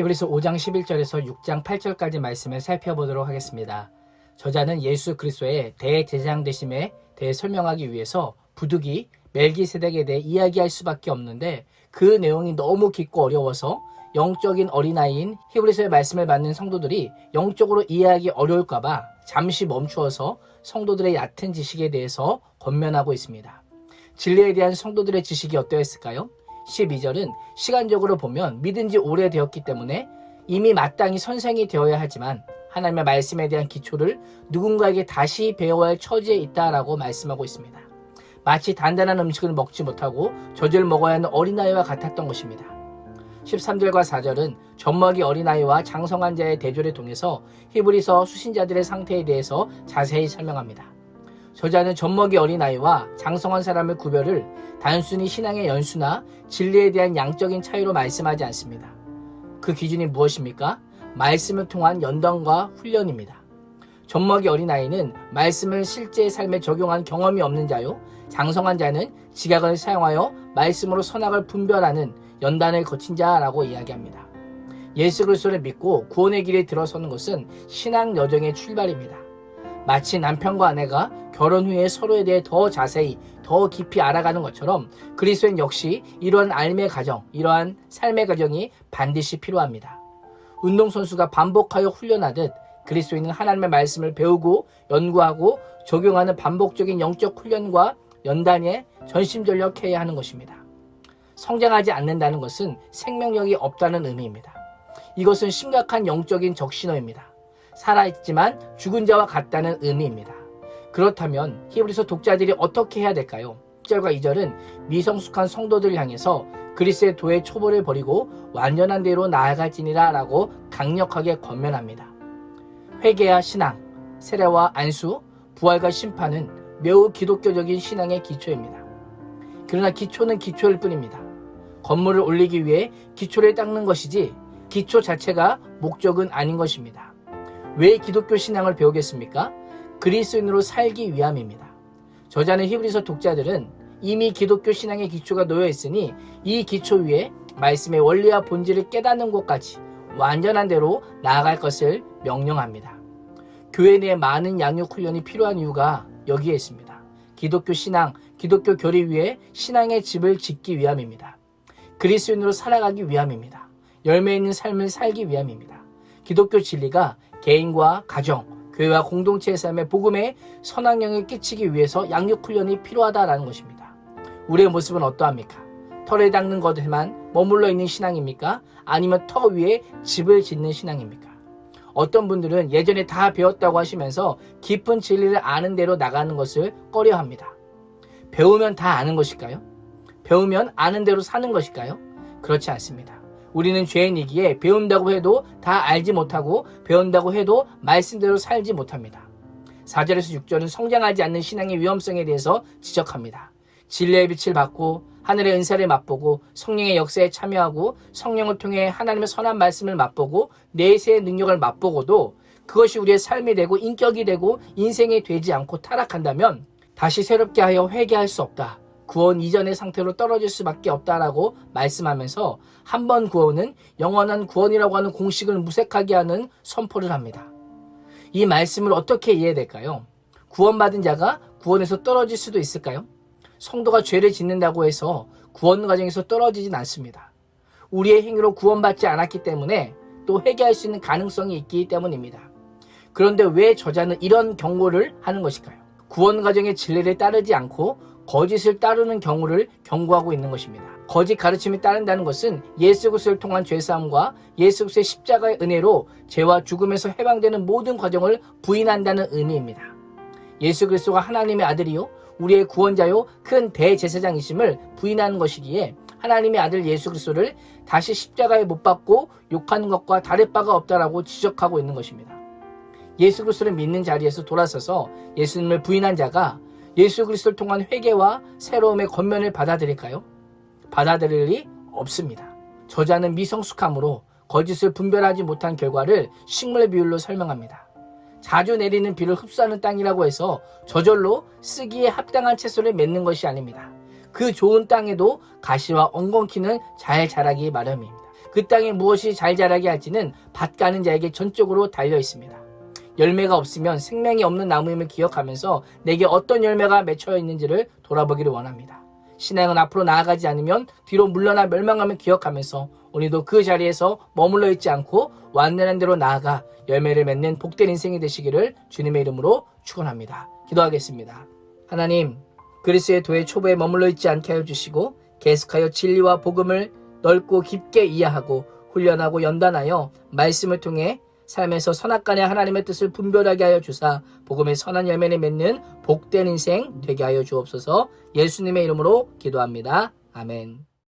히브리서 5장 11절에서 6장 8절까지 말씀을 살펴보도록 하겠습니다. 저자는 예수 그리스도의 대제사장 되심에 대해 설명하기 위해서 부득이 멜기세덱에 대해 이야기할 수밖에 없는데 그 내용이 너무 깊고 어려워서 영적인 어린아이인 히브리서의 말씀을 받는 성도들이 영적으로 이해하기 어려울까봐 잠시 멈추어서 성도들의 얕은 지식에 대해서 권면하고 있습니다. 진리에 대한 성도들의 지식이 어떠했을까요? 12절은 시간적으로 보면 믿은 지 오래되었기 때문에 이미 마땅히 선생이 되어야 하지만 하나님의 말씀에 대한 기초를 누군가에게 다시 배워야 할 처지에 있다라고 말씀하고 있습니다. 마치 단단한 음식을 먹지 못하고 젖을 먹어야 하는 어린아이와 같았던 것입니다. 13절과 4절은 젖먹이 어린아이와 장성한 자의 대조를 통해서 히브리서 수신자들의 상태에 대해서 자세히 설명합니다. 저자는 젖먹이 어린아이와 장성한 사람의 구별을 단순히 신앙의 연수나 진리에 대한 양적인 차이로 말씀하지 않습니다. 그 기준이 무엇입니까? 말씀을 통한 연단과 훈련입니다. 젖먹이 어린아이는 말씀을 실제 삶에 적용한 경험이 없는 자요, 장성한 자는 지각을 사용하여 말씀으로 선악을 분별하는 연단을 거친 자라고 이야기합니다. 예수 그리스도를 믿고 구원의 길에 들어서는 것은 신앙 여정의 출발입니다. 마치 남편과 아내가 결혼 후에 서로에 대해 더 자세히 더 깊이 알아가는 것처럼 그리스도인 역시 이러한 삶의 과정, 이러한 삶의 과정이 반드시 필요합니다. 운동선수가 반복하여 훈련하듯 그리스도인은 하나님의 말씀을 배우고 연구하고 적용하는 반복적인 영적 훈련과 연단에 전심전력해야 하는 것입니다. 성장하지 않는다는 것은 생명력이 없다는 의미입니다. 이것은 심각한 영적인 적신호입니다. 살아있지만 죽은 자와 같다는 의미입니다. 그렇다면 히브리서 독자들이 어떻게 해야 될까요? 1절과 2절은 미성숙한 성도들을 향해서 그리스도의 도의 초보를 버리고 완전한 대로 나아갈지니라 라고 강력하게 권면합니다. 회개와 신앙, 세례와 안수, 부활과 심판은 매우 기독교적인 신앙의 기초입니다. 그러나 기초는 기초일 뿐입니다. 건물을 올리기 위해 기초를 닦는 것이지 기초 자체가 목적은 아닌 것입니다. 왜 기독교 신앙을 배우겠습니까? 그리스도인으로 살기 위함입니다. 저자는 히브리서 독자들은 이미 기독교 신앙의 기초가 놓여 있으니 이 기초 위에 말씀의 원리와 본질을 깨닫는 곳까지 완전한 대로 나아갈 것을 명령합니다. 교회 내에 많은 양육 훈련이 필요한 이유가 여기에 있습니다. 기독교 신앙, 기독교 교리 위에 신앙의 집을 짓기 위함입니다. 그리스도인으로 살아가기 위함입니다. 열매 있는 삶을 살기 위함입니다. 기독교 진리가 개인과 가정, 교회와 공동체의 삶에 복음의 선악영향을 끼치기 위해서 양육훈련이 필요하다라는 것입니다. 우리의 모습은 어떠합니까? 털에 닦는 것에만 머물러 있는 신앙입니까? 아니면 터 위에 집을 짓는 신앙입니까? 어떤 분들은 예전에 다 배웠다고 하시면서 깊은 진리를 아는 대로 나가는 것을 꺼려합니다. 배우면 다 아는 것일까요? 배우면 아는 대로 사는 것일까요? 그렇지 않습니다. 우리는 죄인이기에 배운다고 해도 다 알지 못하고 배운다고 해도 말씀대로 살지 못합니다. 4절에서 6절은 성장하지 않는 신앙의 위험성에 대해서 지적합니다. 진리의 빛을 받고 하늘의 은사를 맛보고 성령의 역사에 참여하고 성령을 통해 하나님의 선한 말씀을 맛보고 내세의 능력을 맛보고도 그것이 우리의 삶이 되고 인격이 되고 인생이 되지 않고 타락한다면 다시 새롭게 하여 회개할 수 없다. 구원 이전의 상태로 떨어질 수밖에 없다라고 말씀하면서 한 번 구원은 영원한 구원이라고 하는 공식을 무색하게 하는 선포를 합니다. 이 말씀을 어떻게 이해해야 될까요? 구원받은 자가 구원에서 떨어질 수도 있을까요? 성도가 죄를 짓는다고 해서 구원 과정에서 떨어지진 않습니다. 우리의 행위로 구원받지 않았기 때문에 또 회개할 수 있는 가능성이 있기 때문입니다. 그런데 왜 저자는 이런 경고를 하는 것일까요? 구원 과정의 진리를 따르지 않고 거짓을 따르는 경우를 경고하고 있는 것입니다. 거짓 가르침이 따른다는 것은 예수 그리스도를 통한 죄사함과 예수 그리스도의 십자가의 은혜로 죄와 죽음에서 해방되는 모든 과정을 부인한다는 의미입니다. 예수 그리스도가 하나님의 아들이요 우리의 구원자요 큰 대제사장이심을 부인하는 것이기에 하나님의 아들 예수 그리스도를 다시 십자가에 못 박고 욕하는 것과 다를 바가 없다라고 지적하고 있는 것입니다. 예수 그리스도를 믿는 자리에서 돌아서서 예수님을 부인한 자가 예수 그리스도를 통한 회개와 새로움의 권면을 받아들일까요? 받아들일 리 없습니다. 저자는 미성숙함으로 거짓을 분별하지 못한 결과를 식물의 비율로 설명합니다. 자주 내리는 비를 흡수하는 땅이라고 해서 저절로 쓰기에 합당한 채소를 맺는 것이 아닙니다. 그 좋은 땅에도 가시와 엉겅퀴는 잘 자라기 마련입니다. 그 땅에 무엇이 잘 자라게 할지는 밭 가는 자에게 전적으로 달려 있습니다. 열매가 없으면 생명이 없는 나무임을 기억하면서 내게 어떤 열매가 맺혀 있는지를 돌아보기를 원합니다. 신앙은 앞으로 나아가지 않으면 뒤로 물러나 멸망함을 기억하면서 오늘도 그 자리에서 머물러 있지 않고 완전한 대로 나아가 열매를 맺는 복된 인생이 되시기를 주님의 이름으로 축원합니다. 기도하겠습니다. 하나님, 그리스도의 도의 초보에 머물러 있지 않게 하여 주시고 계속하여 진리와 복음을 넓고 깊게 이해하고 훈련하고 연단하여 말씀을 통해 삶에서 선악간의 하나님의 뜻을 분별하게 하여 주사 복음의 선한 열매를 맺는 복된 인생 되게 하여 주옵소서. 예수님의 이름으로 기도합니다. 아멘.